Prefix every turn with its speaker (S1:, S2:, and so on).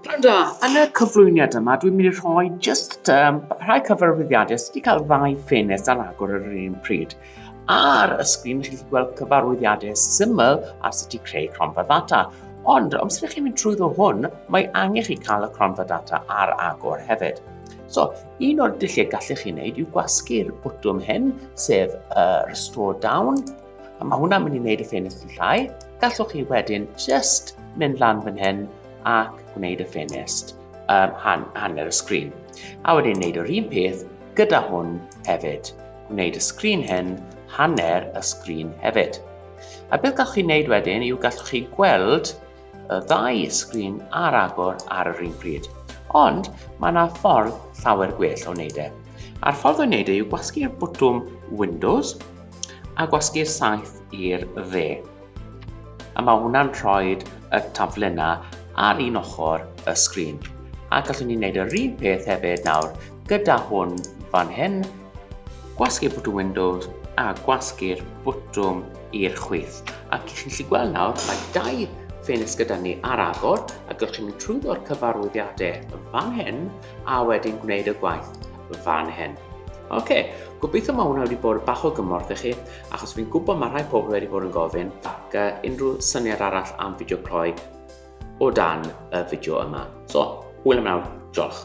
S1: Pryd, yn y cyflwyniad yma, dwi'n mynd i rhoi rhai cyfarwyddiadau sydd wedi cael ddau ffenest ar agor ar yr un pryd. Ar y sgrin, chi'n gallu gweld cyfarwyddiadau syml a sut i creu cronfa ddata. Ond, os ydych chi'n mynd trwyddo hwn, mae angen chi cael y cronfa data ar agor hefyd. So, un o'r dulliau gallech chi wneud yw gwasgu'r bwtwm hyn, sef restore down. A mae hwnna'n mynd i wneud y ffenest yn llai. Gallwch chi wedyn just mynd lan fan hyn ac gwneud y ffenest hanner y sgrin. A wedyn wneud yr un peth gyda hwn hefyd. Gwneud y sgrin hyn hanner y sgrin hefyd. A beth gallwch chi wneud wedyn yw gallwch chi gweld y ddau sgrin ar agor ar yr un pryd. Ond mae yna ffordd llawer gwell o wneud e. A'r ffordd o wneud e yw gwasgu'r bwtwm Windows a gwasgu'r saeth i'r dde. A mae hwnna'n rhoi y taflenau ar un ochr y sgrin. A gallwn ni wneud yr un peth hefyd nawr gyda hwn fan hyn, gwasgu'r bwtwm Windows a gwasgu'r bwtwm i'r chwith. Ac chi'n gallu gweld nawr, mae dau ffenest gyda ni ar agor, a gallwch chi'n mynd trwyddo'r cyfarwyddiadau fan hyn a wedyn gwneud y gwaith fan hyn. Gobeithio mae hwnna wedi bod bach o gymorth i chi, achos fi'n gwybod mae rhai pobl wedi bod yn gofyn, ac unrhyw syniad arall am fideo cloi o dan y fideo yma. So, hwyl am nawr, diolch.